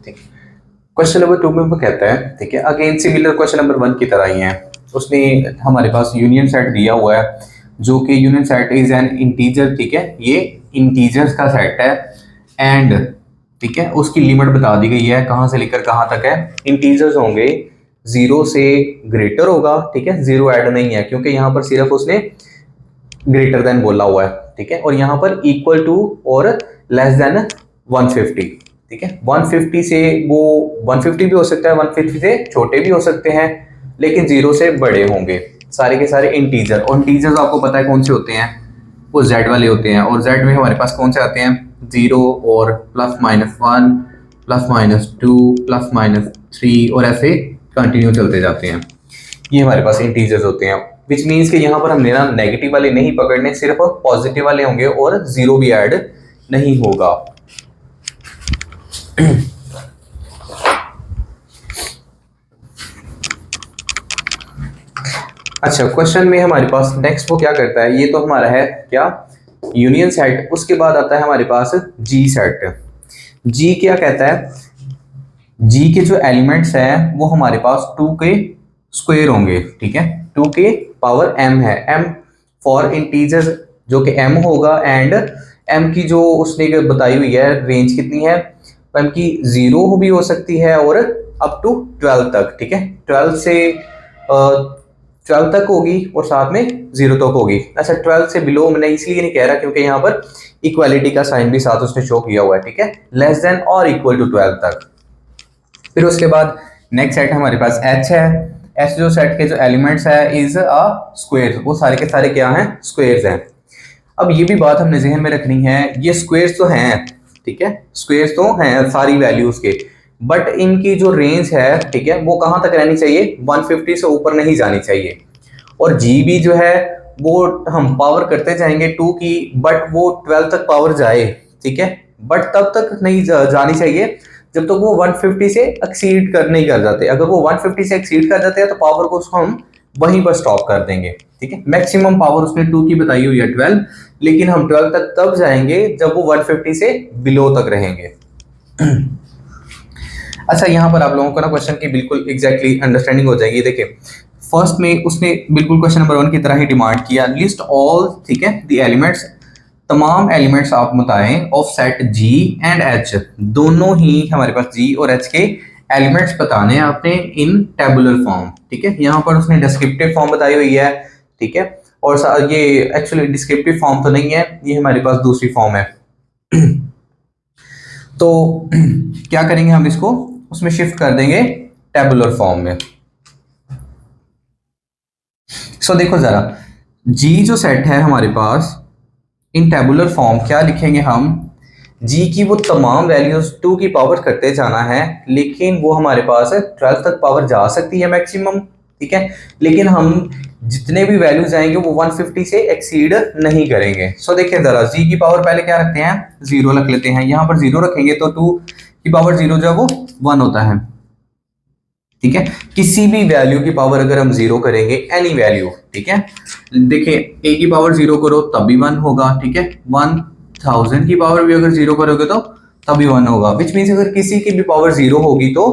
ठीक है। Question number 2 में वो कहता है, ठीक है, अगेन सिमिलर क्वेश्चन नंबर 1 की तरह ही है। उसने हमारे पास यूनियन सेट दिया हुआ है, जो कि union set is an integer, ठीक है, ये इंटीजर्स का सेट है। एंड ठीक है, उसकी लिमिट बता दी गई है, कहाँ से लेकर कहाँ तक है। इंटीजर्स होंगे, 0 से ग्रेटर होगा, ठीक है, 0 ऐड नहीं है क्योंकि यहाँ पर सिर्फ उसने ग्रेटर देन बोला हुआ है, ठीक है, और यहाँ पर इक्वल टू और लेस देन 150, ठीक है। 150 से वो 150 भी हो सकता है, 150 से छोटे भी हो सकते हैं, लेकिन 0 से बड़े होंगे। सारे के सारे इंटीजर, और इंटीजर्स आपको पता है कौन से होते हैं, वो जेड वाले होते हैं। और जेड में हमारे पास कौन से आते हैं, 0 और +-1 +-2 +-3 और ऐसे कंटिन्यू चलते जाते हैं। ये हमारे पास इंटीजर्स होते हैं, विच मीन्स कि यहाँ पर हमने ना नेगेटिव वाले नहीं पकड़ने, सिर्फ पॉजिटिव वाले होंगे और 0 भी ऐड नहीं होगा। अच्छा, क्वेश्चन में हमारे पास नेक्स्ट वो क्या करता है, ये तो हमारा है क्या, यूनियन सेट। उसके बाद आता है हमारे पास जी सेट। जी क्या कहता है, जी के जो एलिमेंट्स हैं वो हमारे पास 2 के स्क्वायर होंगे, ठीक है, 2 के पावर m है, m फॉर इंटीजर जो कि m होगा। एंड m की जो उसने बताई हुई है रेंज कितनी है, तो m की 0 भी हो सकती है और अप टू 12 तक, ठीक है, 12 से 12 तक होगी और साथ में 0 तक होगी। अच्छा, 12 से बिलो मैंने इसलिए नहीं कह रहा क्योंकि यहाँ पर इक्वालिटी का साइन भी साथ उसने शो किया हुआ है, ठीक है, लेस देन और इक्वल टू 12 तक। फिर उसके बाद नेक्स्ट सेट हमारे पास एच है। एच जो सेट के जो एलिमेंट्स है इज अ स्क्वायर, वो सारे के सारे क्या हैं, स्क्वायर्स हैं। अब ये भी बात हमने जहन में रखनी है, ये स्क्वायर्स तो हैं, ठीक है, स्क्वायर्स तो हैं सारी वैल्यूज के, बट इनकी जो रेंज है, ठीक है, वो कहाँ तक रहनी चाहिए, 150 से ऊपर नहीं जानी चाहिए। और जी भी जो है वो हम पावर करते जाएंगे 2 की, बट वो 12 तक पावर जाए, ठीक है, बट तब तक नहीं जानी चाहिए जब तक वो 150 से एक्सीड कर नहीं कर जाते। अगर वो 150 से एक्सीड कर जाते हैं तो पावर को उसको हम वहीं पर स्टॉप कर देंगे, ठीक है। मैक्सिमम पावर उसने 2 की बताई हुई है 12, लेकिन हम 12 तक तब जाएंगे जब वो 150 से बिलो तक रहेंगे। अच्छा, यहाँ पर आप लोगों को ना क्वेश्चन की बिल्कुल एग्जैक्टली अंडरस्टैंडिंग हो जाएगी। देखिए, फर्स्ट में उसने बिल्कुल क्वेश्चन नंबर 1 की तरह ही डिमांड किया, लिस्ट ऑल, ठीक है, द एलिमेंट्स, तमाम एलिमेंट्स आप बताएं of set G and H, दोनों ही हमारे पास जी और एच के एलिमेंट्स बताने हैं आपने इन टेबुलर फॉर्म, ठीक है। यहाँ पर उसने डिस्क्रिप्टिव फॉर्म बताई हुई है, ठीक है, और ये एक्चुअली डिस्क्रिप्टिव फॉर्म तो नहीं है, ये हमारे पास दूसरी फॉर्म है। तो क्या करेंगे हम, इसको उसमें शिफ्ट कर देंगे टेबुलर फॉर्म में। सो देखो जरा, जी जो सेट है हमारे पास इन टेबुलर फॉर्म क्या लिखेंगे हम, जी की वो तमाम वैल्यूज 2 की पावर करते जाना है, लेकिन वो हमारे पास 12 तक पावर जा सकती है मैक्सिमम, ठीक है, लेकिन हम जितने भी वैल्यूज जाएंगे वो 150 से एक्सीड नहीं करेंगे। सो देखिए जरा, जी की पावर पहले क्या रखते हैं, 0 रख लेते हैं। यहाँ पर 0 रखेंगे तो 2 की पावर 0 जो है वो 1 होता है, ठीक है। किसी भी वैल्यू की पावर अगर हम 0 करेंगे, एनी वैल्यू, ठीक है, देखिए a की पावर 0 करो तब भी 1 होगा, ठीक है, 1000 की पावर भी अगर 0 करोगे तो तभी 1 होगा, विच मीन्स अगर किसी की भी पावर 0 होगी तो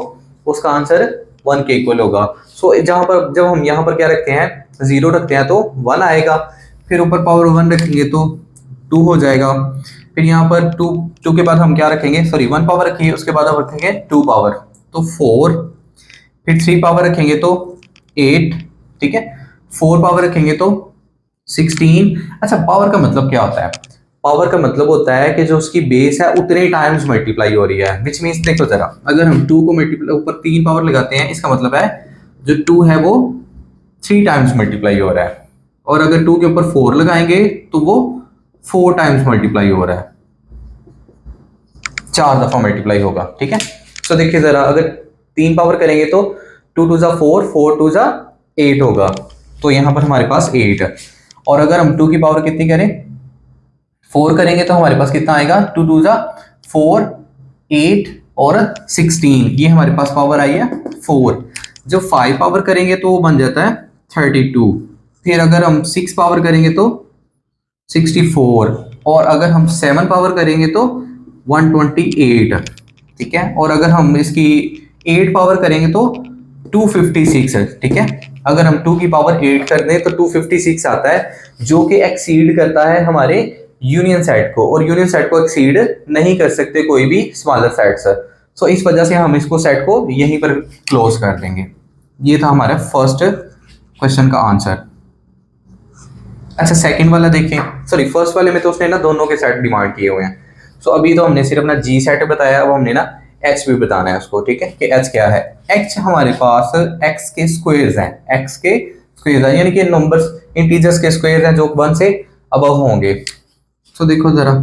उसका आंसर 1 के इक्वल होगा। सो जहां पर जब हम यहाँ पर क्या रखते हैं, 0 रखते हैं तो 1 आएगा, फिर ऊपर पावर 1 रखेंगे तो 2 हो जाएगा, फिर यहाँ पर 2 के बाद हम क्या रखेंगे, सॉरी 1 पावर रखिए, उसके बाद हम रखेंगे 2 पावर तो 4, फिर 3 पावर रखेंगे तो 8, ठीक है, 4 पावर रखेंगे तो 16। अच्छा, पावर का मतलब क्या होता है, पावर का मतलब होता है कि जो उसकी बेस है उतने टाइम्स मल्टीप्लाई हो रही है, विच मीन्स देखो जरा, अगर हम 2 को मल्टीप्लाई ऊपर 3 पावर लगाते हैं, इसका मतलब है जो 2 है वो 3 टाइम्स मल्टीप्लाई हो रहा है, और अगर 2 के ऊपर 4 लगाएंगे तो वो 4 टाइम्स मल्टीप्लाई हो रहा है, 4 दफा मल्टीप्लाई होगा, ठीक है। सो देखिए जरा, अगर 3 पावर करेंगे तो 2 2 जा 4, 4 2 जा 8 होगा, तो यहाँ पर हमारे पास 8 है। और अगर हम 2 की पावर कितनी करें, 4 करेंगे तो हमारे पास कितना आएगा, 2 2 जा 4, 8 और 16, ये हमारे पास पावर आई है 4। जब 5 पावर करेंगे तो वो बन जाता है 32, फिर अगर हम 6 पावर करेंगे तो 64, और अगर हम 7 पावर करेंगे तो 128, ठीक है। और अगर हम इसकी 8 पावर करेंगे तो 256 है, ठीक है। अगर हम 2 की पावर 8 कर दें तो 256 आता है, जो कि एक्सीड करता है हमारे यूनियन सेट को, और यूनियन सेट को एक्सीड नहीं कर सकते कोई भी स्मॉलर सेट सर। सो इस वजह से हम इसको सेट को यहीं पर क्लोज कर देंगे। ये था हमारा फर्स्ट क्वेश्चन का आंसर। अच्छा सेकंड वाला देखें, सॉरी फर्स्ट वाले में तो उसने ना दोनों के सेट डिमांड किए हुए हैं। सो अभी तो हमने सिर्फ अपना जी सेट बताया, अब हमने ना एच भी बताना है उसको, ठीक है, कि एच क्या है। एच हमारे पास एक्स के स्क्वायर्स हैं, एक्स के स्क्वायर्स हैं, यानी कि नंबर्स इंटीजर्स के स्क्वायर्स हैं जो 1 से अबव होंगे। सो देखो जरा,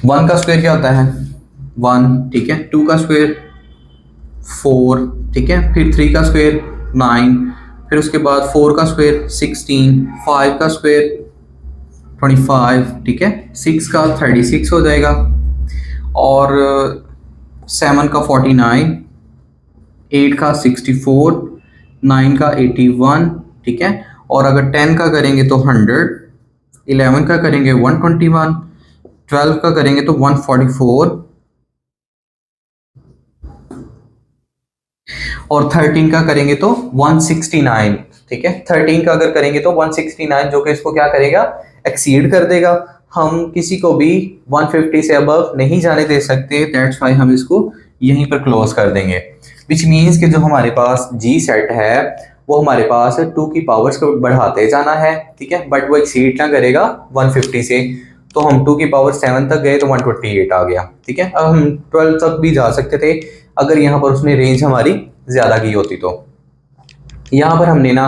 1 का स्क्वायर क्या होता है 1, ठीक है। 2 का स्क्वायर 4, ठीक है। फिर 3 का स्क्वायर 9, फिर उसके बाद 4 का स्क्वायर 16, 5 का स्क्वायर 25, ठीक है। 6 का 36 हो जाएगा, और 7 का 49, 8 का 64, 9 का 81, ठीक है। और अगर 10 का करेंगे तो 100, 11 का करेंगे 121, 12 का करेंगे तो 144, और 13 का करेंगे तो 169, ठीक है। 13 का अगर करेंगे तो 169, जो कि इसको क्या करेगा, एक्सीड कर देगा। हम किसी को भी 150 से अबव नहीं जाने दे सकते, दैट्स वाई हम इसको यहीं पर क्लोज कर देंगे। विच मीन्स कि जो हमारे पास जी सेट है वो हमारे पास 2 की पावर्स को बढ़ाते जाना है, ठीक है, बट वो एक्सीड ना करेगा 150 से। तो हम 2 की पावर 7 तक गए तो 128 आ गया, ठीक है। अब हम 12 तक भी जा सकते थे अगर यहाँ पर उसने रेंज हमारी ज्यादा की होती। तो यहाँ पर हमने ना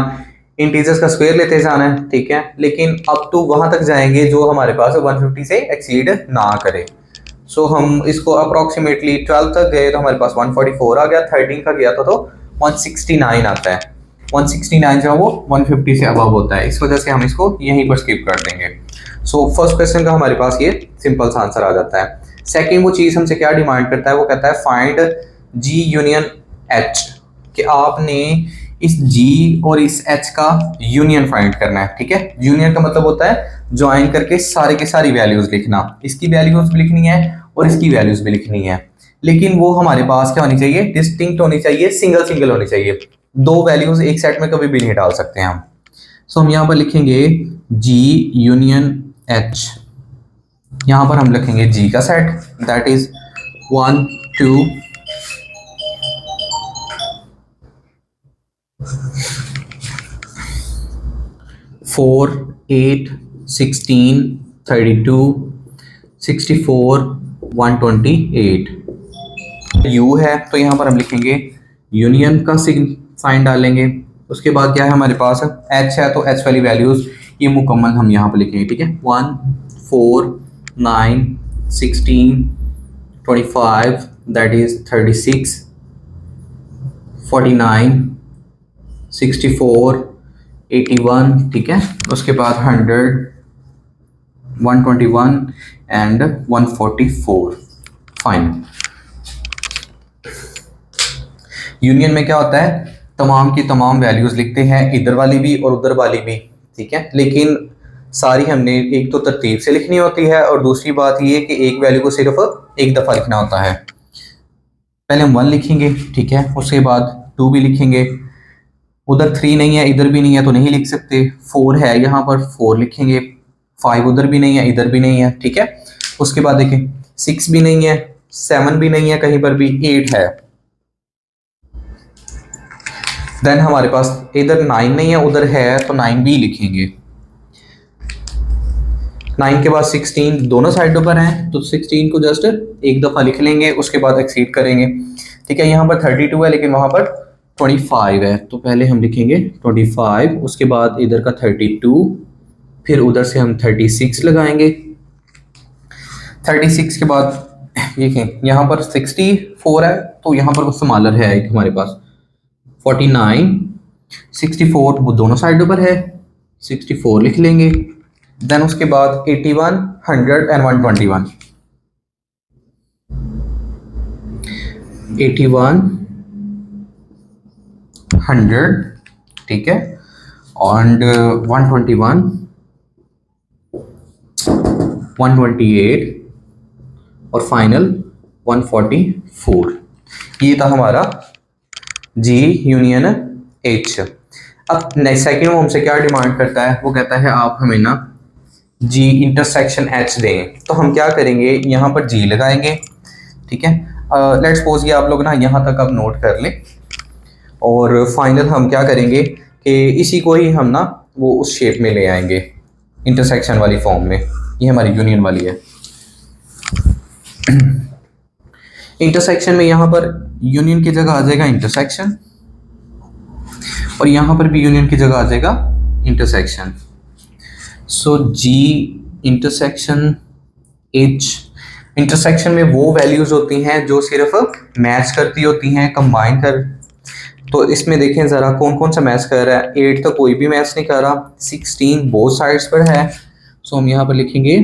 इंटीजर्स का स्क्वायर लेते जाना है, ठीक है, लेकिन अब तो वहां तक जाएंगे जो हमारे पास 150 से एक्सीड ना करे। सो हम इसको अप्रोक्सीमेटली 12 तक गए तो हमारे पास 144 आ गया, 13 का गया तो 169 आता है। 169 जो वो 150 से अबव होता है, इस वजह से हम इसको यहीं पर स्किप कर देंगे। सो फर्स्ट क्वेश्चन का हमारे पास ये सिंपल सा आंसर आ जाता है। सेकंड वो चीज हमसे क्या डिमांड करता है, वो कहता है फाइंड जी यूनियन एच, कि आपने इस जी और इस एच का यूनियन फाइंड करना है, ठीक है। यूनियन का मतलब होता है ज्वाइन करके सारे के सारी वैल्यूज लिखना, इसकी वैल्यूज भी लिखनी है और इसकी वैल्यूज भी लिखनी है, लेकिन वो हमारे पास क्या होनी चाहिए, डिस्टिंक्ट होनी चाहिए, सिंगल सिंगल होनी चाहिए। 2 वैल्यूज एक सेट में कभी भी नहीं डाल सकते हम। सो हम यहाँ पर लिखेंगे जी यूनियन एच, यहाँ पर हम लिखेंगे जी का सेट, दैट इज 1 2 4 8 16 32 64 128। यू है तो यहाँ पर हम लिखेंगे यूनियन का साइन डालेंगे। उसके बाद क्या है हमारे पास, एच है तो एच वाली वैल्यूज ये मुकम्मल हम यहाँ पर लिखेंगे, ठीक है। 1 4 9 16 25 दैट इज 36 49 64 81, ठीक है। उसके बाद 100 121 एंड 144। फाइन। यूनियन में क्या होता है, तमाम की तमाम वैल्यूज लिखते हैं, इधर वाली भी और उधर वाली भी, ठीक है, लेकिन सारी हमने एक तो तरतीब से लिखनी होती है, और दूसरी बात ये कि एक वैल्यू को सिर्फ एक दफ़ा लिखना होता है। पहले हम 1 लिखेंगे, ठीक है, उसके बाद 2 भी लिखेंगे, उधर 3 नहीं है इधर भी नहीं है तो नहीं लिख सकते, 4 है यहाँ पर 4 लिखेंगे, 5 उधर भी नहीं है इधर भी नहीं है, ठीक है। उसके बाद देखें 6 भी नहीं है, 7 भी नहीं है कहीं पर भी, 8 है। देन हमारे पास इधर 9 नहीं है उधर है तो 9 भी लिखेंगे। 9 के बाद 16 दोनों साइडों पर हैं तो 16 को जस्ट एक दफ़ा लिख लेंगे, उसके बाद एक्सीड करेंगे, ठीक है। यहाँ पर 32 है लेकिन वहाँ पर 25 है, तो पहले हम लिखेंगे 25, उसके बाद इधर का 32, फिर उधर से हम 36 लगाएंगे। 36 के बाद देखें यहाँ पर 64 है तो यहाँ पर वो स्मॉलर है एक हमारे पास 49, 64 वो दोनों साइडों पर है, 64 लिख लेंगे। देन उसके बाद 81 100 एंड 121, 81 100, ठीक है, एंड 121 128 और फाइनल 144। ये था हमारा जी यूनियन एच। अब नेक्स्ट सेकंड वो हमसे क्या डिमांड करता है, वो कहता है आप हमें ना जी इंटरसेक्शन एच दें। तो हम क्या करेंगे, यहाँ पर जी लगाएंगे, ठीक है। लेट्स सपोज ये आप लोग ना यहाँ तक अब नोट कर लें, और फाइनल हम क्या करेंगे कि इसी को ही हम ना वो उस शेप में ले आएंगे, इंटरसेक्शन वाली फॉर्म में। ये हमारी यूनियन वाली है। इंटरसेक्शन में यहाँ पर यूनियन की जगह आ जाएगा इंटरसेक्शन, और यहाँ पर भी यूनियन की जगह आ जाएगा इंटरसेक्शन। सो जी इंटरसेक्शन एच। इंटरसेक्शन में वो वैल्यूज होती हैं जो सिर्फ मैच करती होती हैं, कंबाइन कर। तो इसमें देखें ज़रा कौन कौन सा मैच कर रहा है। 8 तो कोई भी मैच नहीं कर रहा, 16 बोथ साइड्स पर है, सो हम यहाँ पर लिखेंगे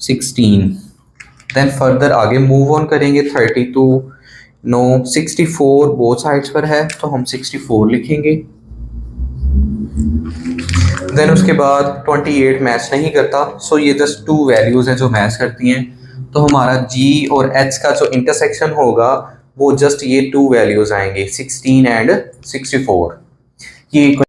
16। देन फर्दर आगे मूव ऑन करेंगे, 32 नो 64 बोथ साइड्स पर है, तो हम 64 लिखेंगे। देन उसके बाद 28 मैच नहीं करता, सो ये जस्ट 2 वैल्यूज़ हैं जो मैच करती हैं। तो हमारा G और H का जो इंटरसेक्शन होगा वो जस्ट ये 2 वैल्यूज़ आएंगे, 16 एंड 64। ये